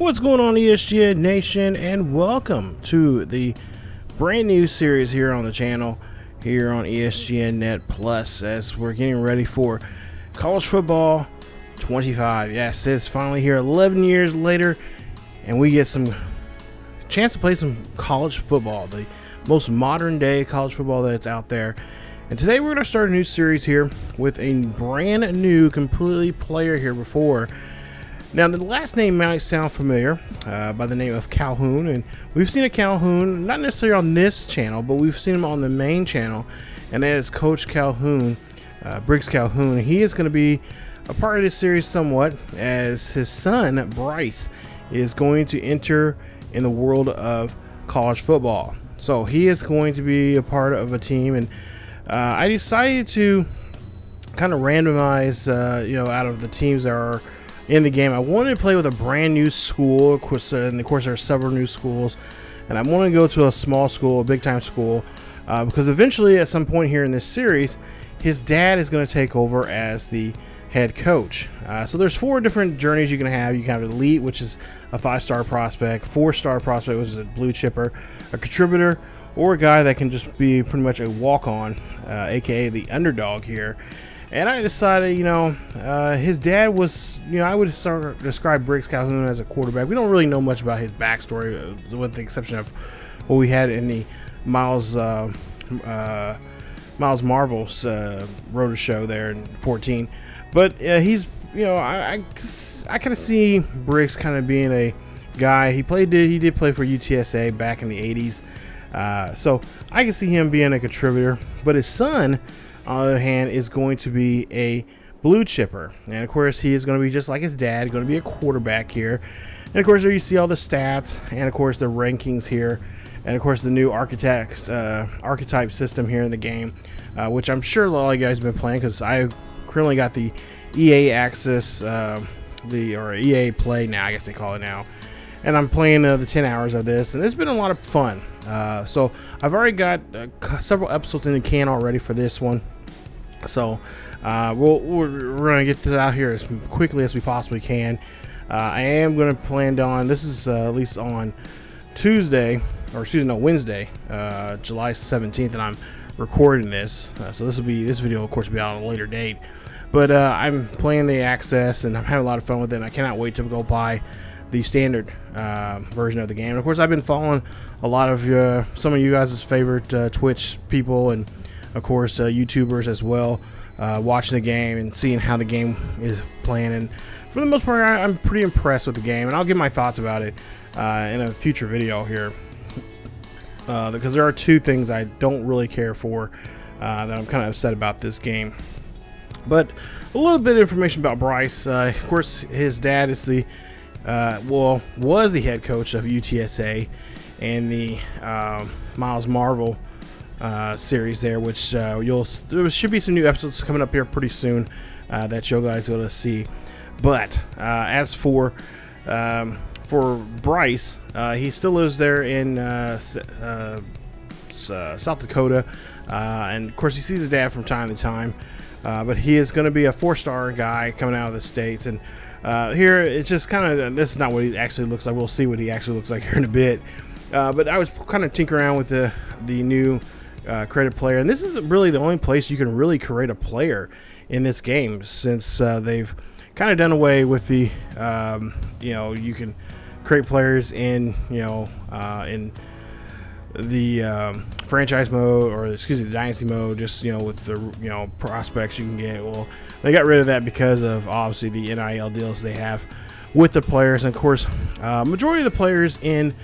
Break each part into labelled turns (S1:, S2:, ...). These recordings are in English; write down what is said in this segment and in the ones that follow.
S1: What's going on, ESGNation, and welcome to the brand new series here on the channel, here on ESGNet Plus, as we're getting ready for college football 25. Yes, it's finally here 11 years later, and we get some chance to play some college football, the most modern day college football that's out there. And today we're going to start a new series here with a brand new, completely player here before. Now, the last name might sound familiar, by the name of Calhoun, and we've seen a Calhoun, not necessarily on this channel, but we've seen him on the main channel, and that is Coach Calhoun, Briggs Calhoun. He is going to be a part of this series somewhat, as his son, Bryce, is going to enter in the world of college football. So he is going to be a part of a team, and I decided to kind of randomize, out of the teams that are in the game. I wanted to play with a brand new school, of course, and of course there are several new schools, and I want to go to a small school, a big time school, because eventually at some point here in this series, his dad is going to take over as the head coach. So there's 4 different journeys you can have. You can have elite, which is a 5-star prospect, 4-star prospect, which is a blue chipper, a contributor, or a guy that can just be pretty much a walk-on, aka the underdog here. And I decided, his dad was, I would describe Briggs Calhoun as a quarterback. We don't really know much about his backstory, with the exception of what we had in the Miles Marvel's Rotor Show there in 14. But he's, I kind of see Briggs kind of being a guy. He did play for UTSA back in the 80s. So I can see him being a contributor. But his son, on the other hand, is going to be a blue chipper, and of course he is going to be just like his dad, going to be a quarterback here. And of course there you see all the stats, and of course the rankings here, and of course the new archetype system here in the game, which I'm sure a lot of you guys have been playing, because I currently got the EA access, or EA Play now, I guess they call it now, and I'm playing the 10 hours of this, and it's been a lot of fun. So I've already got several episodes in the can already for this one. So we're going to get this out here as quickly as we possibly can. I am going to plan on, this is at least on Wednesday, July 17th, and I'm recording this. So this video will of course be out on a later date. But I'm playing the access, and I'm having a lot of fun with it, and I cannot wait to go buy the standard version of the game. And of course I've been following a lot of some of you guys' favorite Twitch people, and of course YouTubers as well, watching the game and seeing how the game is playing, and for the most part I'm pretty impressed with the game, and I'll give my thoughts about it in a future video here, because there are 2 things I don't really care for, that I'm kind of upset about this game. But a little bit of information about Bryce. Of course his dad is the was the head coach of UTSA and the Miles Marvel series there, which there should be some new episodes coming up here pretty soon that you guys are going to see. But as for Bryce, he still lives there in South Dakota, and of course he sees his dad from time to time, but he is going to be a 4-star guy coming out of the States. And here it's just kind of, this is not what he actually looks like. We'll see what he actually looks like here in a bit. But I was kind of tinkering around with the new created player, and this is really the only place you can really create a player in this game, since they've kind of done away with the you can create players in in the franchise mode, or the dynasty mode, just with the prospects you can get. Well, they got rid of that because of obviously the NIL deals they have with the players. And of course majority of the players in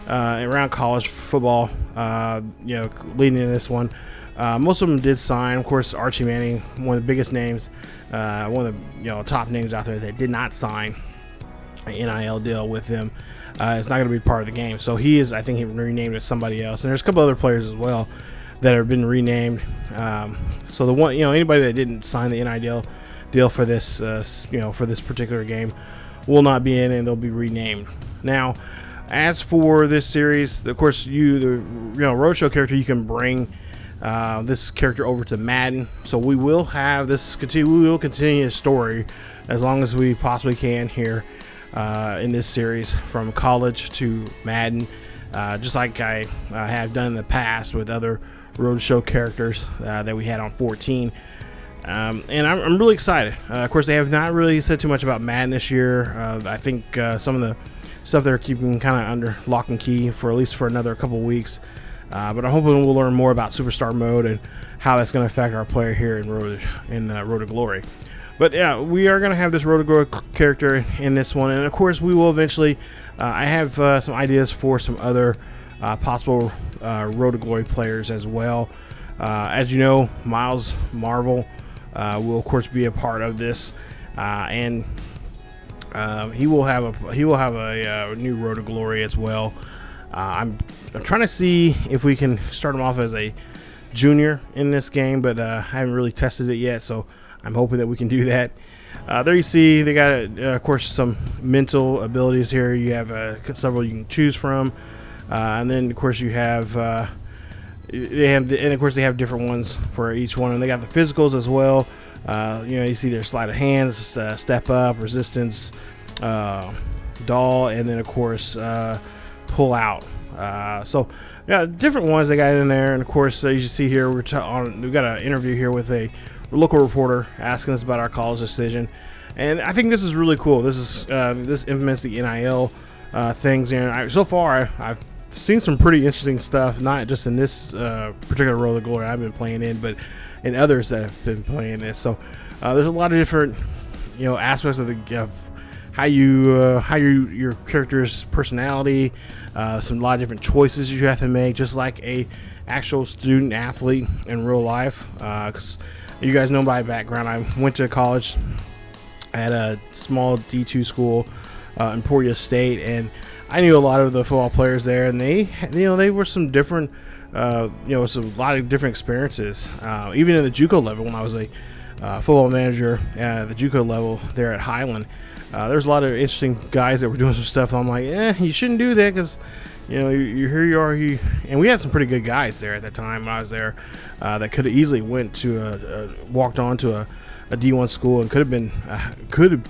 S1: around college football, leading in this one, most of them did sign. Of course Archie Manning, one of the biggest names, one of the top names out there, that did not sign an NIL deal with them. It's not going to be part of the game, so I think he renamed as somebody else, and there's a couple other players as well that have been renamed. So the one, anybody that didn't sign the NIL deal for this, for this particular game, will not be in, and they'll be renamed. Now, as for this series, of course, the Roadshow character, you can bring this character over to Madden. So we will have this. We will continue his story as long as we possibly can here. in this series from college to Madden, just like I have done in the past with other Roadshow characters that we had on 14. And I'm really excited. Of course, they have not really said too much about Madden this year. I think some of the stuff they're keeping kind of under lock and key for at least for another couple weeks. But I'm hoping we'll learn more about Superstar Mode and how that's going to affect our player here in Road to Glory. But yeah, we are going to have this Road to Glory character in this one, and of course we will eventually. I have some ideas for some other possible Road to Glory players as well. As you know, Miles Marvel will of course be a part of this, and he will have a new Road to Glory as well. I'm trying to see if we can start him off as a junior in this game, but I haven't really tested it yet, so I'm hoping that we can do that. There you see they got, of course, some mental abilities here. You have several you can choose from, and then of course you have and of course they have different ones for each one, and they got the physicals as well. You see their sleight of hands, step up, resistance, doll, and then of course pull out. So yeah, different ones they got in there, and of course you see here we've got an interview here with a local reporter asking us about our college decision, and I think this is really cool. This implements the NIL things, and so far I've seen some pretty interesting stuff, not just in this particular Road to Glory I've been playing in, but in others that have been playing this. So there's a lot of different aspects of how your character's personality, a lot of different choices you have to make, just like a actual student athlete in real life. Because you guys know my background. I went to college at a small D2 school, Emporia State, and I knew a lot of the football players there, and they were some different, a lot of different experiences. Even in the JUCO level, when I was a football manager at the JUCO level there at Highland, there's a lot of interesting guys that were doing some stuff. I'm like, you shouldn't do that, because here you are, and we had some pretty good guys there at the time when I was there that could have easily walked on to a D1 school and could have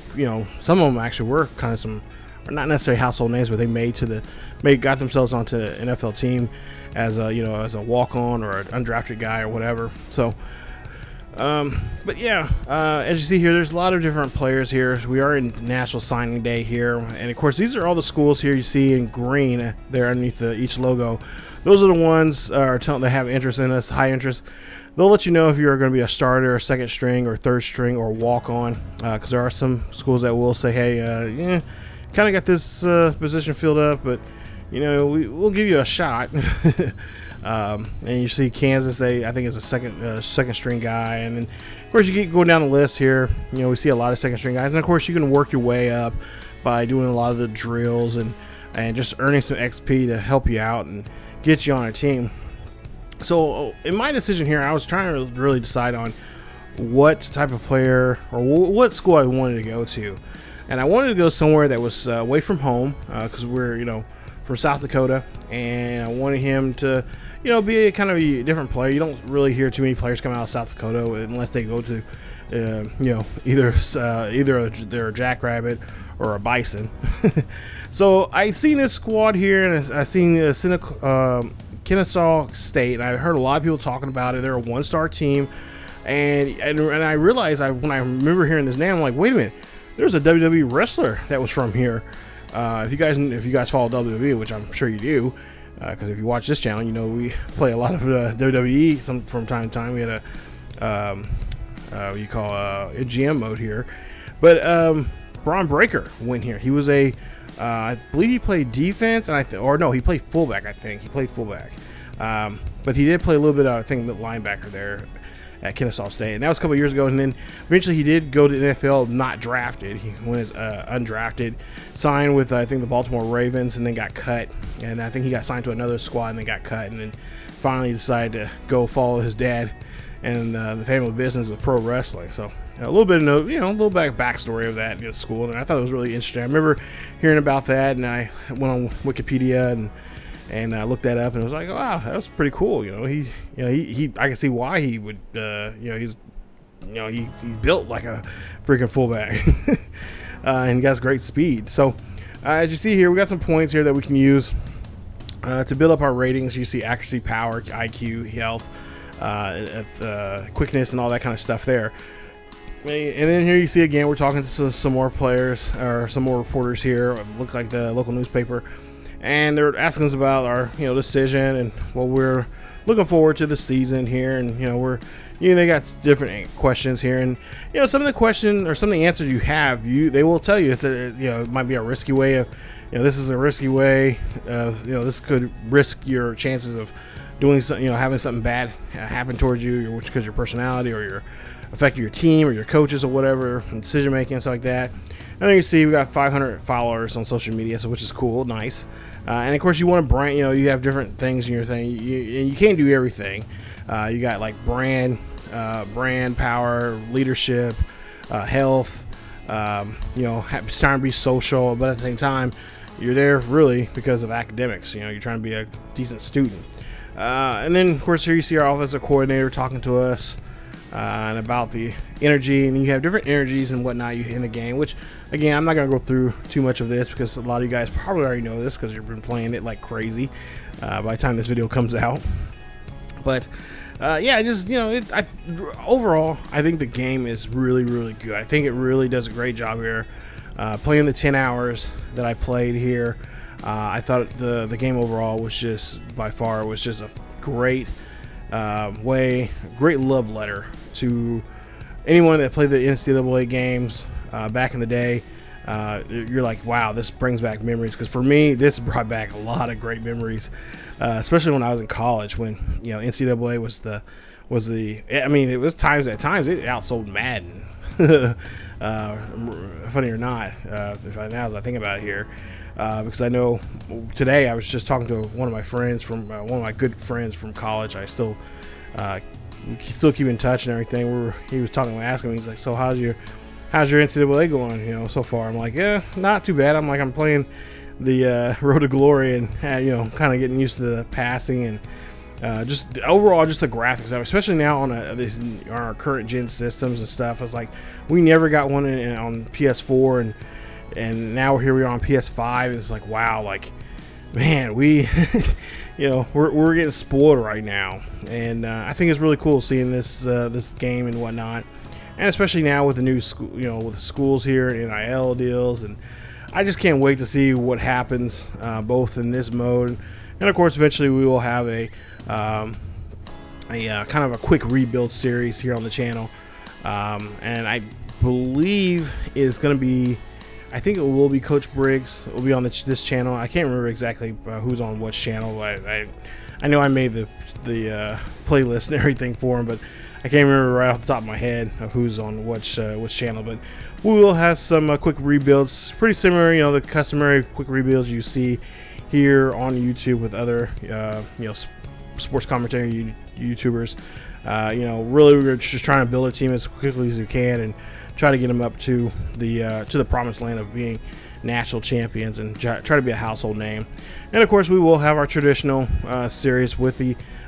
S1: some of them actually were kind of some, or not necessarily household names, but they got themselves onto an NFL team as a walk-on or an undrafted guy or whatever. So but yeah, as you see here, there's a lot of different players here. We are in National Signing Day here, and of course these are all the schools here you see in green there underneath each logo. Those are the ones that have interest in us, high interest. They'll let you know if you're going to be a starter, or second string, or third string, or walk on, because there are some schools that will say, hey, kind of got this position filled up, but we'll give you a shot. And you see Kansas, I think is a second string guy, and then of course you keep going down the list here. We see a lot of second string guys, and of course you can work your way up by doing a lot of the drills and just earning some XP to help you out and get you on a team. So in my decision here, I was trying to really decide on what type of player or what school I wanted to go to, and I wanted to go somewhere that was away from home, because we're from South Dakota, and I wanted him to be a kind of a different player. You don't really hear too many players come out of South Dakota unless they go to either they're a jackrabbit or a bison. So I seen this squad here, and I seen Kennesaw State, and I heard a lot of people talking about it. They're a one-star team, and I realized when I remember hearing this name, I'm like, wait a minute, there's a WWE wrestler that was from here. If you guys follow WWE, which I'm sure you do, because if you watch this channel, we play a lot of WWE from time to time. We had what you call GM mode here, but Braun Breaker went here. He was I believe he played defense, and he played fullback. I think he played fullback, but he did play a little bit of linebacker there at Kennesaw State, and that was a couple years ago. And then eventually he did go to the NFL, not drafted. He went as undrafted, signed with I think the Baltimore Ravens, and then got cut. And I think he got signed to another squad and then got cut, and then finally decided to go follow his dad and the family business of pro wrestling. So a little bit of a little backstory of that at school, and I thought it was really interesting. I remember hearing about that, and I went on Wikipedia and I looked that up, and it was like, oh, wow, that was pretty cool. He I can see why he would, he's built like a freaking fullback. and he has great speed. So as you see here, we got some points here that we can use to build up our ratings. You see accuracy, power, IQ, health, quickness, and all that kind of stuff there. And then here you see again, we're talking to some more players or some more reporters here. It looks like the local newspaper, and they're asking us about our decision and what we're looking forward to the season here. And they got different questions here, and some of the question or some of the answers you have, they will tell you it might be a risky way of this is a risky way. This could risk your chances of doing something, having something bad happen towards you, because your personality or your affecting your team or your coaches or whatever, decision making and stuff like that. And then you see we got 500 followers on social media, so which is cool, nice. And of course you want to brand, you have different things in your thing, and you can't do everything. You got like brand, power, leadership, health. Trying to be social, but at the same time, you're there really because of academics. You're trying to be a decent student. And then of course here you see our offensive coordinator talking to us. And about the energy, and you have different energies and whatnot in the game, which again I'm not going to go through too much of this because a lot of you guys probably already know this because you've been playing it like crazy by the time this video comes out. But overall I think the game is really, really good. I think it really does a great job here. Playing the 10 hours that I played here, I thought the game overall was just by far a great great love letter to anyone that played the NCAA games back in the day. You're like, wow, this brings back memories, because for me this brought back a lot of great memories, especially when I was in college, when NCAA was it was times it outsold Madden. Funny or not, as I think about it here, because I know today I was just talking to one of my good friends from college. I still keep in touch and everything. He was asking me, he's like, so how's your NCAA going, so far? I'm like, yeah, not too bad. I'm like, I'm playing the Road to Glory, and kind of getting used to the passing and just overall just the graphics, especially now on our current gen systems and stuff. I was like, we never got one on PS4, and now here we are on PS5. It's like, wow, like, man, we we're getting spoiled right now, and I think it's really cool seeing this game and whatnot, and especially now with the new school, with the schools here and NIL deals, and I just can't wait to see what happens both in this mode, and of course eventually we will have a kind of a quick rebuild series here on the channel, and I believe it's going to be, I think it will be Coach Briggs will be on this channel. I can't remember exactly who's on which channel. I know I made the playlist and everything for him, but I can't remember right off the top of my head of who's on which channel. But we will have some quick rebuilds, pretty similar, the customary quick rebuilds you see here on YouTube with other sports commentary YouTubers. Really we're just trying to build a team as quickly as we can and try to get them up to the promised land of being national champions and try to be a household name. And of course we will have our traditional series with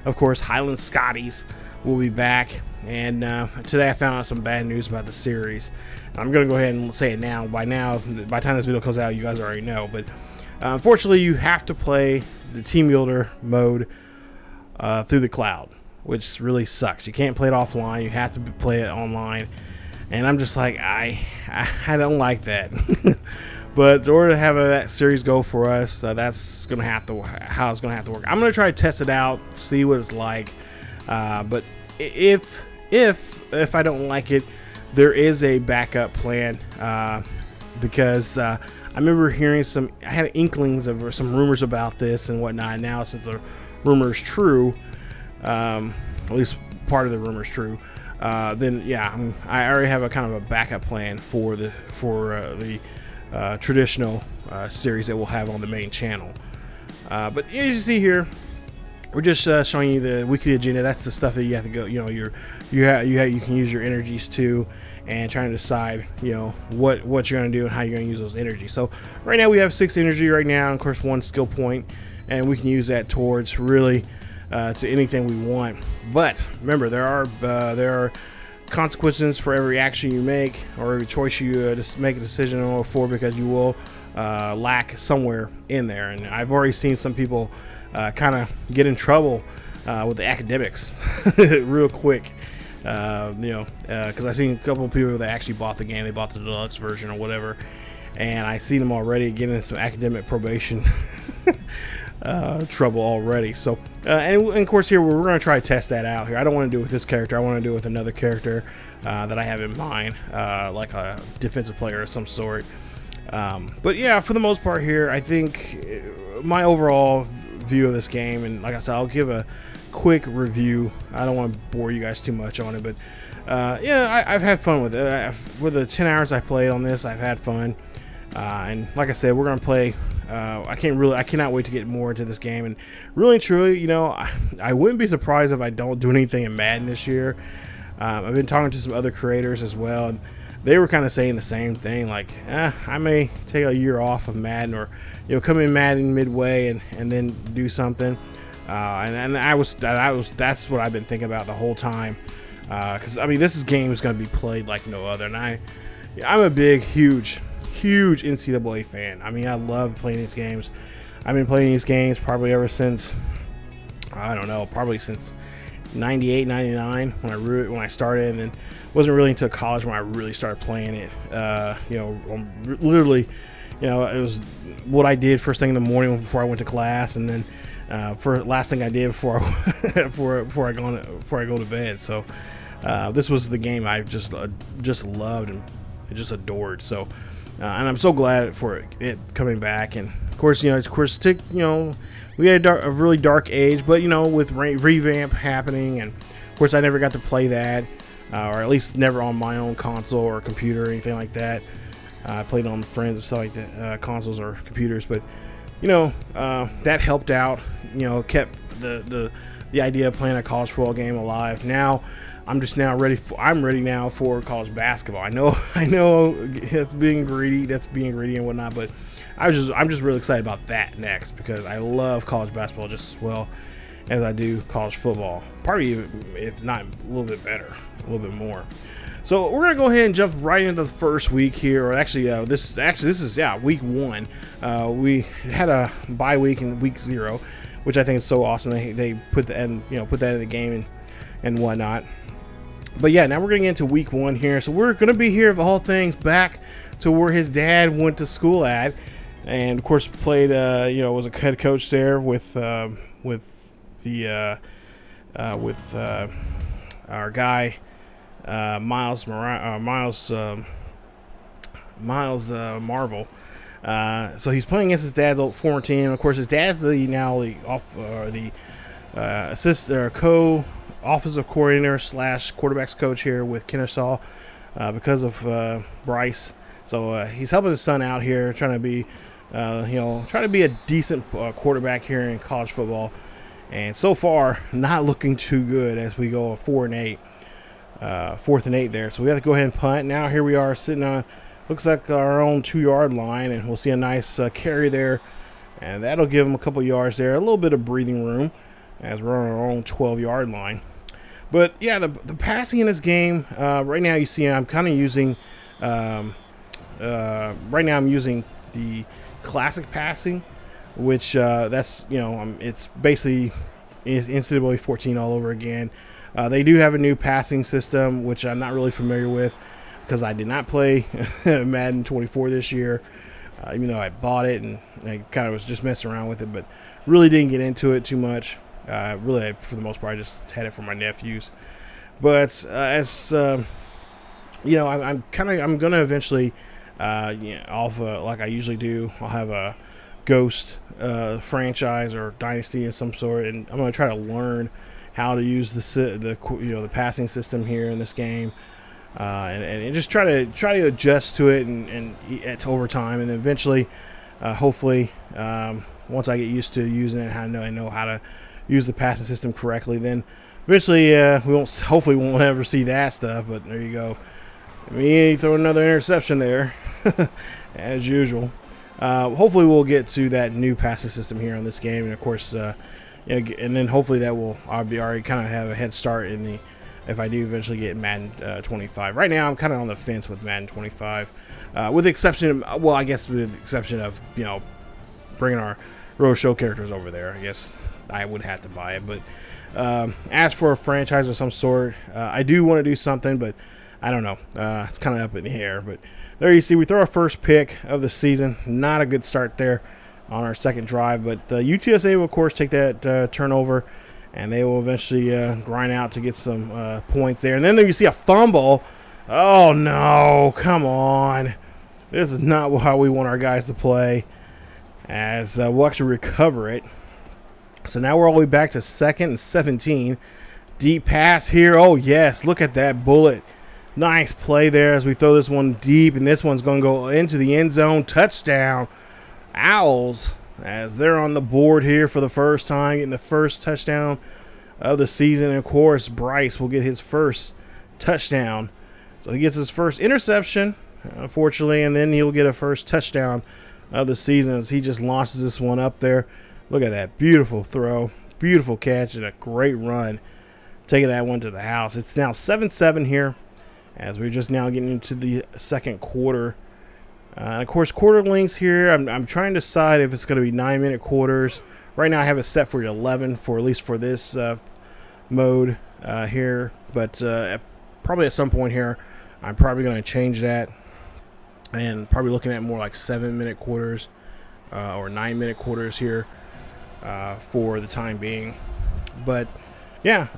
S1: of course Highland Scotties will be back. And today I found out some bad news about the series. I'm gonna go ahead and say it now. By the time this video comes out, you guys already know, but unfortunately you have to play the team builder mode through the cloud, which really sucks. You can't play it offline, you have to play it online. And I'm just like, I don't like that. But in order to have that series go for us, that's gonna have to how it's gonna have to work. I'm gonna try to test it out, see what it's like. But if I don't like it, there is a backup plan, because I remember hearing I had inklings of some rumors about this and whatnot. Now since the rumor is true, at least part of the rumor is true. Then yeah, I already have a kind of a backup plan for the traditional series that we'll have on the main channel. But as you see here, we're just showing you the weekly agenda. That's the stuff that you have to go. You can use your energies to, and trying to decide what you're going to do and how you're going to use those energies. So right now we have 6 energy right now, and of course 1 skill point, and we can use that towards really to anything we want. But remember, there are consequences for every action you make or every choice you just make a decision on for, because you will lack somewhere in there. And I've already seen some people kind of get in trouble with the academics real quick. Because I've seen a couple of people that actually bought the game. They bought the deluxe version or whatever, and I see them already getting into some academic probation trouble already. So, and of course here we're going to try to test that out here. I don't want to do it with this character. I want to do it with another character that I have in mind, like a defensive player of some sort. But yeah, for the most part here, I think my overall view of this game, and like I said, I'll give a quick review. I don't want to bore you guys too much on it, but yeah, I've had fun with it. For the 10 hours I played on this, I've had fun. And like I said, we're gonna play. I cannot wait to get more into this game. And really, truly, you know, I wouldn't be surprised if I don't do anything in Madden this year. I've been talking to some other creators as well, and they were kind of saying the same thing. Like, I may take a year off of Madden, or come in Madden midway and then do something. And that's what I've been thinking about the whole time. Because I mean, this game is going to be played like no other, and I'm a big, huge NCAA fan. I mean, I love playing these games. I've been playing these games probably ever since, I don't know, probably since 98, 99 when I started, and then wasn't really until college when I really started playing it. Literally, it was what I did first thing in the morning before I went to class, and then for last thing I did before I go to bed. So this was the game I just loved and just adored. So and I'm so glad for it coming back. And of course, we had a really dark age, but with revamp happening, and of course I never got to play that, or at least never on my own console or computer or anything like that. I played on friends and stuff like that, consoles or computers, but that helped out, kept the idea of playing a college football game alive. Now I'm ready now for college basketball. I know that's being greedy and whatnot, but I'm just really excited about that next, because I love college basketball just as well as I do college football. Probably even, if not a little bit better, a little bit more. So we're gonna go ahead and jump right into the first week here, or actually, this is week 1. We had a bye week in week 0, which I think is so awesome. They put that in the game and whatnot. But yeah, now we're gonna get into week 1 here. So we're gonna be here of all things back to where his dad went to school at, and of course played. Was a head coach there with our guy. Miles Marvel. So he's playing against his dad's old former team. Of course, his dad's the co-offensive coordinator / quarterbacks coach here with Kennesaw because of Bryce. So he's helping his son out here, trying to be a decent quarterback here in college football. And so far, not looking too good as we go 4-8. 4th and 8 there, so we have to go ahead and punt. Now here we are sitting on, looks like our own 2-yard line, and we'll see a nice carry there, and that'll give them a couple yards there, a little bit of breathing room as we're on our own 12-yard line. But yeah, the passing in this game right now, you see I'm kind of using right now I'm using the classic passing, which that's it's basically NCAA 14 all over again. They do have a new passing system, which I'm not really familiar with because I did not play Madden 24 this year, even though I bought it and I kind of was just messing around with it, but really didn't get into it too much. Really, for the most part, I just had it for my nephews. But I'm going to eventually, like I usually do, I'll have a Ghost franchise or Dynasty of some sort, and I'm going to try to learn how to use the passing system here in this game, and just try to adjust to it and it's over time, and then eventually, hopefully, once I get used to using it, I know how to use the passing system correctly, then eventually we won't ever see that stuff. But there you go. Me throw another interception there, as usual. Hopefully we'll get to that new passing system here on this game, and of course. And then hopefully that I'll be already kind of have a head start in the if I do eventually get Madden 25. Right now, I'm kind of on the fence with Madden 25, with the exception of, well, I guess with the exception of, you know, bringing our roadshow characters over there. I guess I would have to buy it, but as for a franchise of some sort, I do want to do something, but I don't know. It's kind of up in the air. But there you see, we throw our first pick of the season. Not a good start there on our second drive, but UTSA will, of course, take that turnover, and they will eventually grind out to get some points there. And then there you see a fumble. Oh, no. Come on. This is not how we want our guys to play, as we'll actually recover it. So now we're all the way back to 2nd and 17. Deep pass here. Oh, yes. Look at that bullet. Nice play there as we throw this one deep, and this one's going to go into the end zone. Touchdown. Owls, as they're on the board here for the first time, getting the first touchdown of the season. And of course, Bryce will get his first touchdown. So he gets his first interception, unfortunately, and then he'll get a first touchdown of the season as he just launches this one up there. Look at that. Beautiful throw, beautiful catch, and a great run, taking that one to the house. It's now 7-7 here as we're just now getting into the second quarter. Of course, quarter lengths here, I'm trying to decide if it's going to be 9-minute quarters. Right now I have it set for 11 for at least for this mode here. But probably at some point here, I'm probably going to change that and probably looking at more like 7-minute quarters or 9-minute quarters here for the time being. But yeah,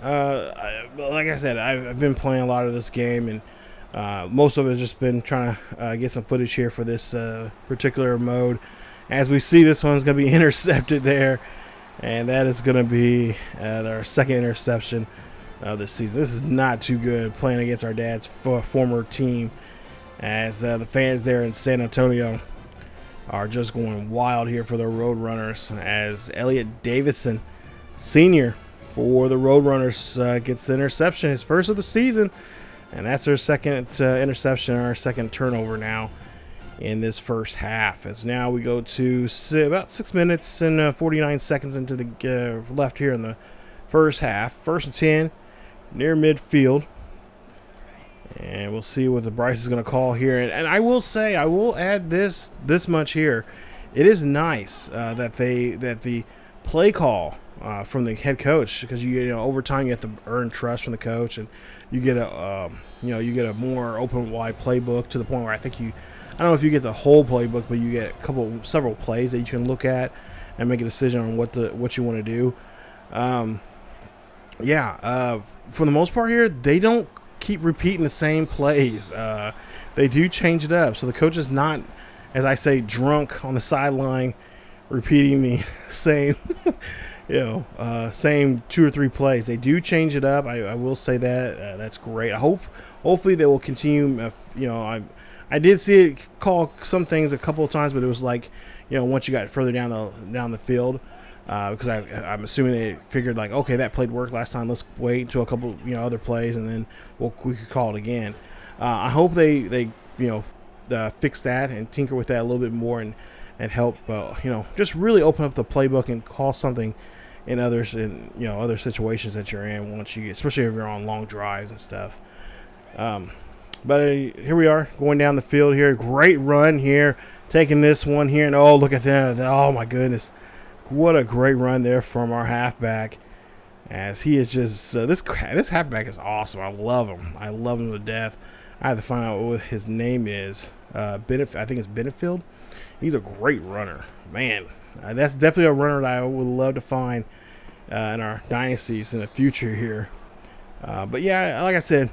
S1: like I said, I've been playing a lot of this game, and most of it has just been trying to get some footage here for this particular mode. As we see, this one's going to be intercepted there, and that is going to be our second interception of this season. This is not too good, playing against our dad's former team, as the fans there in San Antonio are just going wild here for the Roadrunners, as Elliot Davidson, senior for the Roadrunners, gets the interception, his first of the season. And that's their second interception, our second turnover now in this first half. As now we go to about 6 minutes and 49 seconds into the left here in the first half. 1st and 10 near midfield. And we'll see what the Bryce is going to call here. And I will say, I will add this much here. It is nice that the play call from the head coach, because you know over time you have to earn trust from the coach, and you get a more open wide playbook, to the point where I don't know if you get the whole playbook, but you get several plays that you can look at and make a decision on what you want to do. For the most part here, they don't keep repeating the same plays. They do change it up, so the coach is not, as I say, drunk on the sideline repeating the same same 2 or 3 plays. They do change it up. I will say that. That's great. Hopefully they will continue. I did see it call some things a couple of times, but it was like, once you got further down the field, because I'm assuming they figured like, okay, that played work last time. Let's wait until a couple other plays, and then we could call it again. I hope they fix that and tinker with that a little bit more, and help just really open up the playbook and call something in other situations that you're in, once you get, especially if you're on long drives and stuff. But here we are going down the field here. Great run here, taking this one here, and oh, look at that! Oh my goodness, what a great run there from our halfback, as he is just this halfback is awesome. I love him to death. I have to find out what his name is. I think it's Benefield. He's a great runner, man. That's definitely a runner that I would love to find in our dynasties in the future here. But yeah, like I said,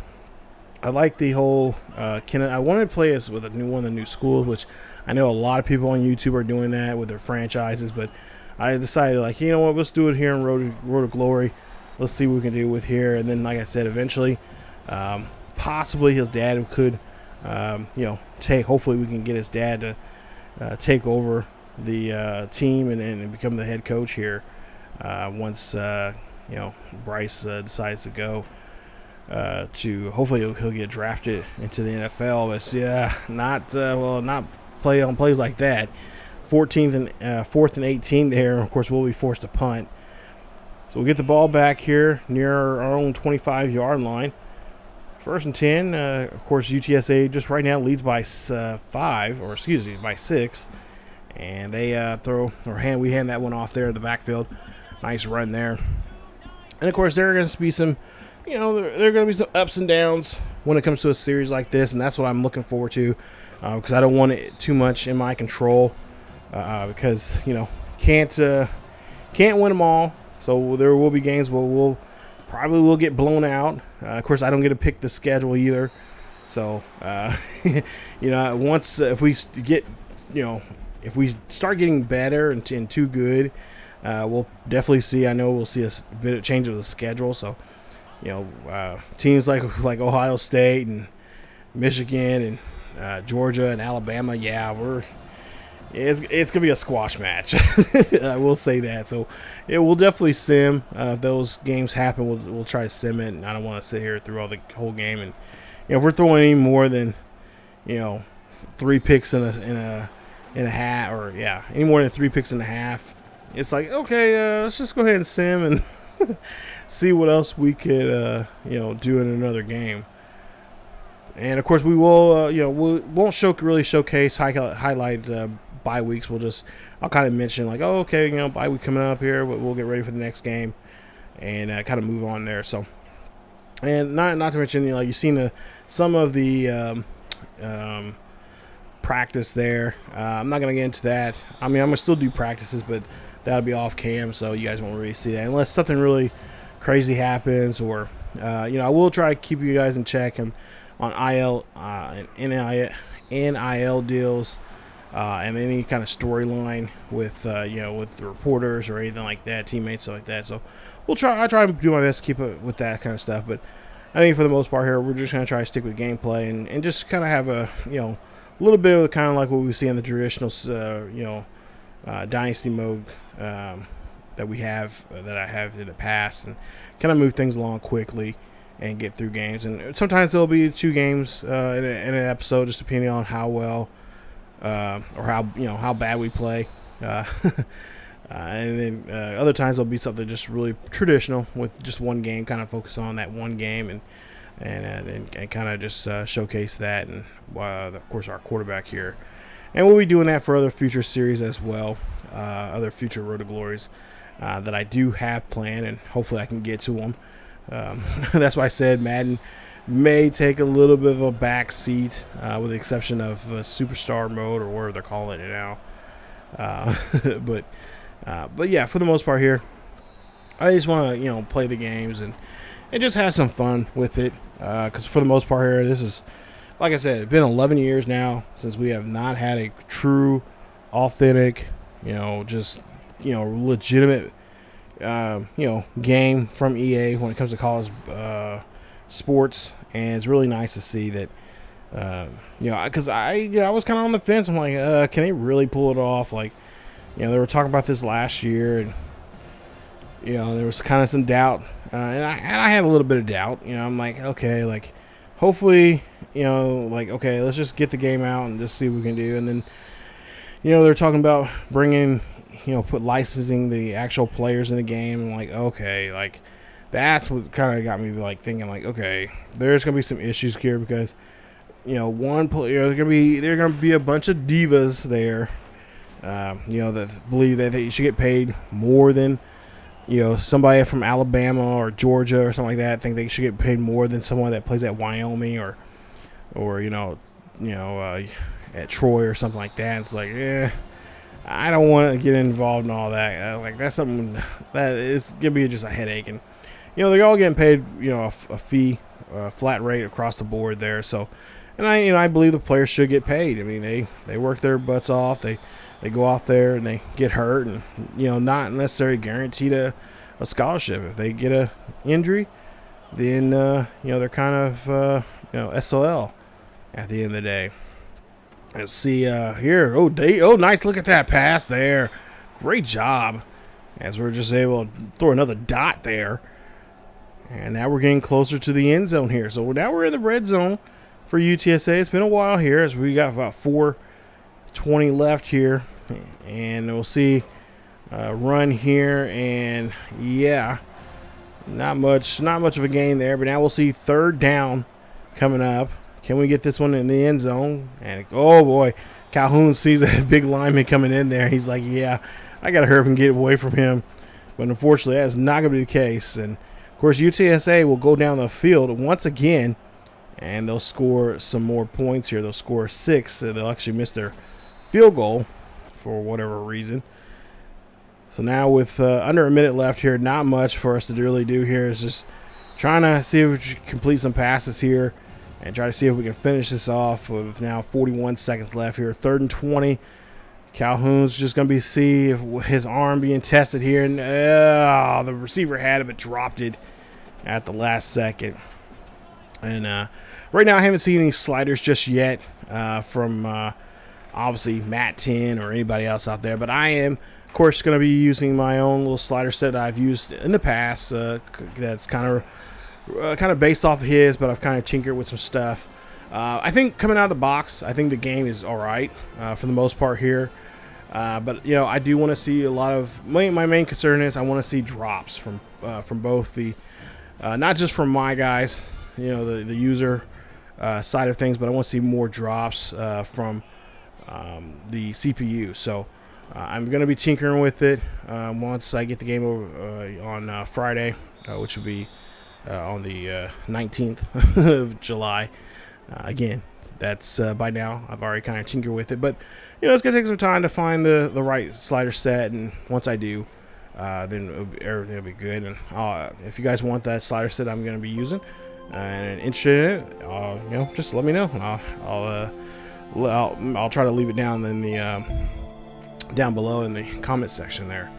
S1: I like the whole I wanted to play this with one of the new schools, which I know a lot of people on YouTube are doing that with their franchises. But I decided, like, you know what, let's do it here in Road to Glory. Let's see what we can do with here. And then, like I said, eventually, possibly his dad could, hopefully we can get his dad to take over the team and become the head coach here once Bryce decides to go to, hopefully he'll get drafted into the NFL. But not play on plays like that. 4th and 18 there. Of course, we'll be forced to punt. So we'll get the ball back here near our own 25-yard line. First and 10. Of course, UTSA just right now leads by 5, or excuse me, by 6. And they we hand that one off there in the backfield. Nice run there. And, of course, there are going to be some, there are going to be some ups and downs when it comes to a series like this, and that's what I'm looking forward to because I don't want it too much in my control because, can't win them all. So there will be games where we'll probably get blown out. Of course, I don't get to pick the schedule either. So, once if we get, if we start getting better and too good, we'll definitely see. I know we'll see a bit of change of the schedule. So, teams like Ohio State and Michigan and Georgia and Alabama, it's gonna be a squash match. I will say that. So it will definitely sim. If those games happen, we'll try to sim it. And I don't want to sit here through all the whole game. And if we're throwing any more than 3 picks in a half, or any more than 3 picks in a half, it's like, okay, let's just go ahead and sim and see what else we could do in another game. And of course we will we won't really showcase highlight bye weeks. I'll kind of mention like, oh, okay, bye week coming up here, but we'll get ready for the next game and kind of move on there. So, and not to mention, you've seen some of the practice there. I'm not gonna get into that. I mean, I'm gonna still do practices, but that'll be off cam, so you guys won't really see that unless something really crazy happens, or I will try to keep you guys in check on IL and NIL deals and any kind of storyline with with the reporters or anything like that, teammates, stuff like that. So I try and do my best to keep it with that kind of stuff. But I think for the most part here, we're just gonna try to stick with gameplay and just kind of have a little bit of kind of like what we see in the traditional dynasty mode that I have in the past, and kind of move things along quickly and get through games. And sometimes there'll be 2 games in an episode, just depending on how well or how bad we play. And then other times there'll be something just really traditional with just one game, kind of focus on that one game and kind of just showcase that, and of course our quarterback here. And we'll be doing that for other future series as well, other future Road to Glories that I do have planned, and hopefully I can get to them. That's why I said Madden may take a little bit of a back seat, with the exception of Superstar Mode, or whatever they're calling it now. But yeah, for the most part here, I just want to play the games and just have some fun with it. Because for the most part here, this is, like I said, it's been 11 years now since we have not had a true, authentic, legitimate, game from EA when it comes to college sports. And it's really nice to see that, because I was kind of on the fence. I'm like, can they really pull it off? Like, they were talking about this last year, and there was kind of some doubt, and I had a little bit of doubt. I'm like, okay, like, hopefully, okay, let's just get the game out and just see what we can do. And then, they're talking about bringing, put licensing the actual players in the game. I'm like, okay, like, that's what kind of got me like thinking, like, okay, there's gonna be some issues here because, one player, there's gonna be a bunch of divas there, that believe that they should get paid more than, somebody from Alabama or Georgia or something like that. Think they should get paid more than someone that plays at Wyoming or at Troy or something like that. It's like, I don't want to get involved in all that. Like, that's something that is gonna be just a headache. And they're all getting paid, a fee, flat rate across the board there. So, and I believe the players should get paid. I mean, they work their butts off. They go out there and they get hurt, and not necessarily guaranteed a scholarship. If they get a injury, then they're kind of SOL at the end of the day. Let's see here. Oh, nice look at that pass there. Great job. As we're just able to throw another dot there. And now we're getting closer to the end zone here. So now we're in the red zone for UTSA. It's been a while here, as we got about 4:20 left here. And we'll see run here. And yeah, not much of a gain there. But now we'll see 3rd down coming up. Can we get this one in the end zone? And oh boy, Calhoun sees that big lineman coming in there. He's like, yeah, I got to hurry up and get away from him. But unfortunately, that's not going to be the case. And of course, UTSA will go down the field once again, and they'll score some more points here. They'll score 6. So they'll actually miss their field goal for whatever reason. So now with under a minute left here, not much for us to really do here. Is just trying to see if we can complete some passes here and try to see if we can finish this off with now 41 seconds left here. 3rd and 20. Calhoun's just going to see if his arm being tested here. And the receiver had it but dropped it at the last second. And right now I haven't seen any sliders just yet from obviously Matt 10 or anybody else out there. But I am, of course, going to be using my own little slider set that I've used in the past. That's kind of based off of his, but I've kind of tinkered with some stuff. I think coming out of the box, I think the game is all right for the most part here. But I do want to see a lot of my main concern is I want to see drops from both the not just from my guys, the user side of things, but I want to see more drops from the CPU. So I'm going to be tinkering with it once I get the game over on Friday, which will be on the 19th of July. Again, that's by now I've already kind of tinkered with it, but it's gonna take some time to find the right slider set, and once I do, then everything will be good. And if you guys want that slider set I'm gonna be using and interested in it, just let me know. I'll try to leave it down in the down below in the comment section there.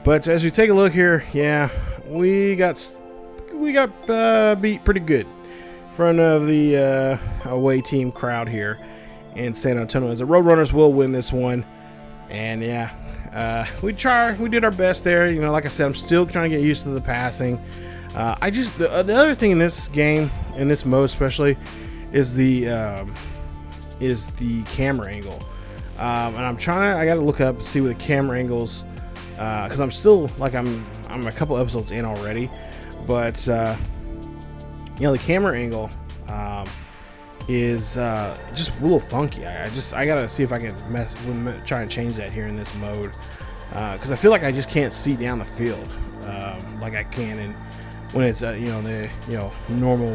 S1: But as we take a look here, yeah, we got beat pretty good in front of the away team crowd here in San Antonio, as the Roadrunners will win this one. And yeah, we did our best there. Like I said, I'm still trying to get used to the passing. The other thing in this game, in this mode especially, is the camera angle. And I got to look up and see what the camera angles, because I'm still I'm a couple episodes in already, but the camera angle is just a little funky. I gotta see if I can try and change that here in this mode, because I feel like I just can't see down the field like I can when it's the normal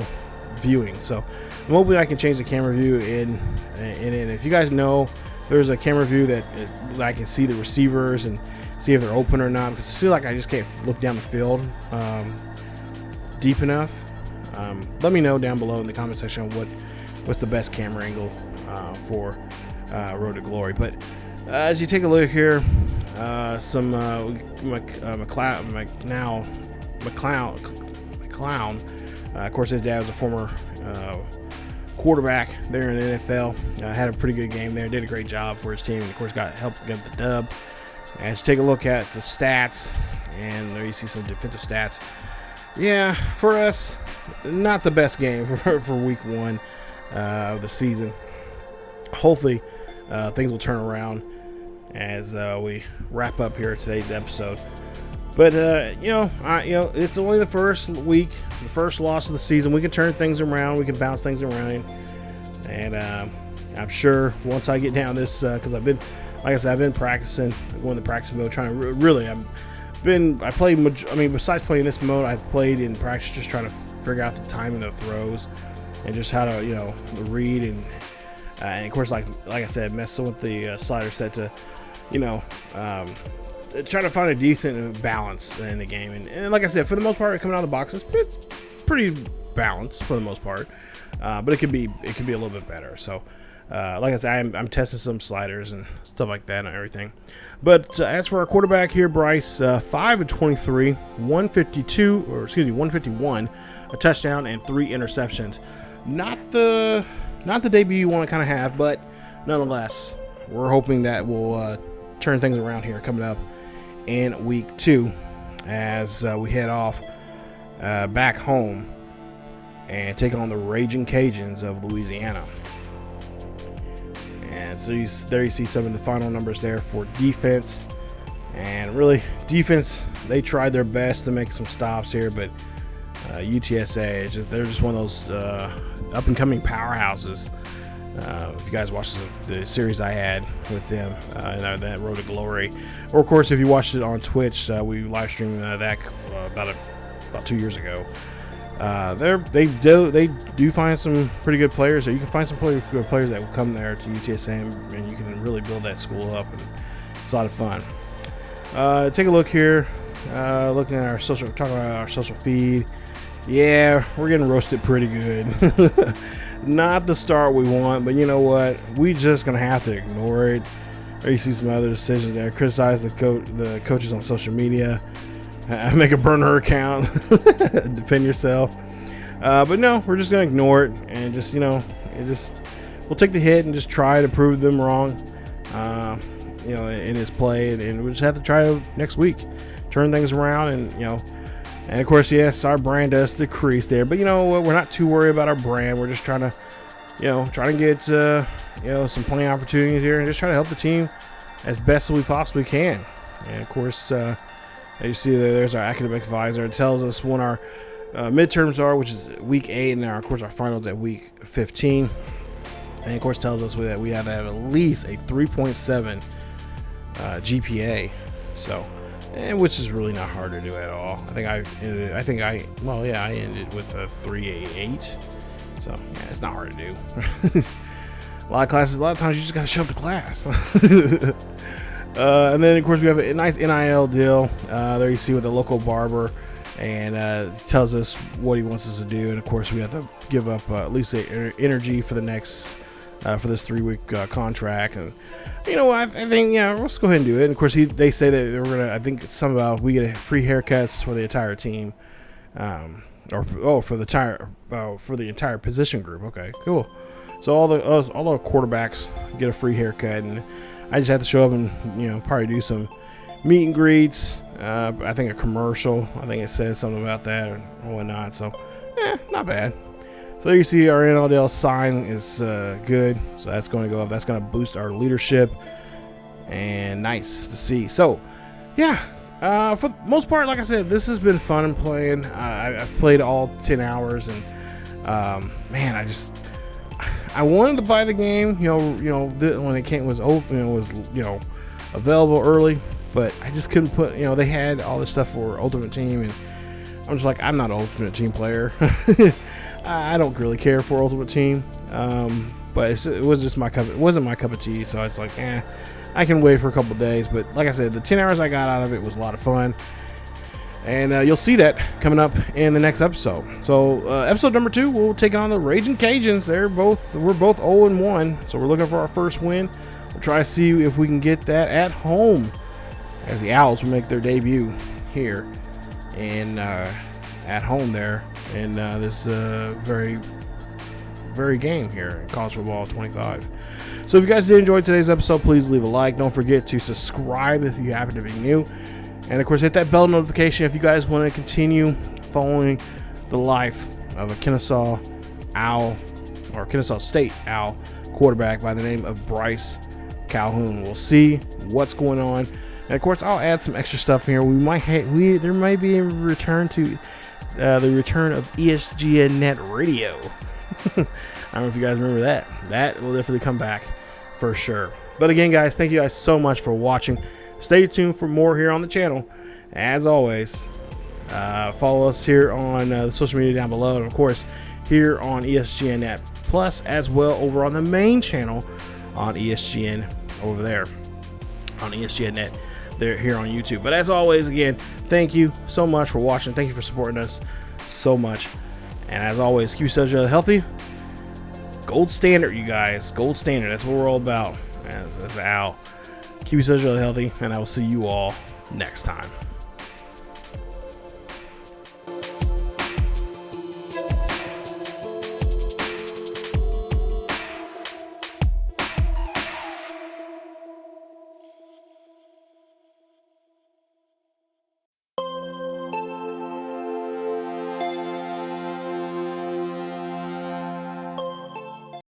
S1: viewing. So I'm hoping I can change the camera view in it. If you guys know there's a camera view that I can see the receivers and see if they're open or not, because I feel like I just can't look down the field deep enough. Let me know down below in the comment section what's the best camera angle for Road to Glory. But as you take a look here, some McClown, of course his dad was a former quarterback there in the NFL, had a pretty good game there, did a great job for his team, and of course helped get the dub. As you take a look at the stats, and there you see some defensive stats. Yeah, for us, not the best game for week 1 of the season. Hopefully things will turn around as we wrap up here today's episode. But it's only the first week, the first loss of the season. We can turn things around, we can bounce things around, and I'm sure once I get down this, because I've been practicing, going to practice mode, trying to really. Besides playing this mode, I've played in practice just trying to figure out the timing of throws and just how to read and of course like I said, messing with the slider set to try to find a decent balance in the game. And like I said, for the most part, coming out of the box, it's pretty balanced for the most part, but it could be a little bit better. So like I said, I'm testing some sliders and stuff like that and everything. But as for our quarterback here, Bryce, 5 of 23, 151, a touchdown and 3 interceptions. Not the debut you want to kind of have, but nonetheless, we're hoping that we'll turn things around here coming up in week 2 as we head off back home and take on the Raging Cajuns of Louisiana. And so there you see some of the final numbers there for defense. And really, defense, they tried their best to make some stops here, but UTSA. They're just one of those up and coming powerhouses. If you guys watched the series I had with them, that Road to Glory, or of course if you watched it on Twitch, we live streamed that about 2 years ago. They do find some pretty good players. So you can find some players that will come there to UTSA, and you can really build that school up, and it's a lot of fun. Take a look here. Looking at talking about our social feed. Yeah, we're getting roasted pretty good. Not the start we want, but you know what? We just gonna have to ignore it. Or you see some other decisions there. Criticize the coaches on social media. Make a burner account. Defend yourself. But no, we're just gonna ignore it and just we'll take the hit and just try to prove them wrong. In his play, and we'll just have to try to next week turn things around, and of course, yes, our brand does decrease there, but you know what? We're not too worried about our brand. We're just trying to get some playing opportunities here, and just try to help the team as best as we possibly can. And of course, as you see there's our academic advisor. It tells us when our midterms are, which is week 8, and of course our finals at week 15. And of course, tells us that we have to have at least a 3.7 GPA. So. And which is really not hard to do at all. I ended with a 3.88. So yeah, it's not hard to do. A lot of times you just gotta show up to class. And then of course we have a nice NIL deal. There you see with the local barber, and tells us what he wants us to do. And of course we have to give up at least energy for the next for this 3-week contract. And you know what? I think let's go ahead and do it. And of course, they say that we're gonna. I think it's something about we get free haircuts for the entire team, for the entire position group. Okay, cool. So all the quarterbacks get a free haircut, and I just have to show up and probably do some meet and greets. I think a commercial. I think it says something about that or whatnot. So not bad. So you see our NLDL sign is good, so that's going to go up. That's going to boost our leadership, and nice to see. So yeah, for the most part, like I said, this has been fun and playing. I've played all 10 hours, and man, I wanted to buy the game, when it was open, it was available early, but I just couldn't put, they had all this stuff for Ultimate Team, and I'm just like, I'm not an Ultimate Team player. I don't really care for Ultimate Team, but it was just my cup. It wasn't my cup of tea, so I was like, I can wait for a couple days. But like I said, the 10 hours I got out of it was a lot of fun, and you'll see that coming up in the next episode. So episode number 2, we'll take on the Raging Cajuns. We're both 0-1, so we're looking for our first win. We'll try to see if we can get that at home, as the Owls will make their debut here and at home there. In this very game here in College Football 25. So if you guys did enjoy today's episode, please leave a like. Don't forget to subscribe if you happen to be new. And of course, hit that bell notification if you guys want to continue following the life of a Kennesaw Owl, or Kennesaw State Owl quarterback by the name of Bryce Calhoun. We'll see what's going on. And of course, I'll add some extra stuff here. There might be a return to the return of ESGNet radio. I don't know if you guys remember that. That will definitely come back for sure. But again, guys, thank you guys so much for watching. Stay tuned for more here on the channel. As always, follow us here on the social media down below, and of course here on ESGNet Plus, as well over on the main channel on ESGN over there on ESGNet. They're here on YouTube. But as always, again, thank you so much for watching. Thank you for supporting us so much. And as always, keep yourselves healthy. Gold standard, you guys. Gold standard. That's what we're all about. As Al. Keep yourselves healthy, and I will see you all next time.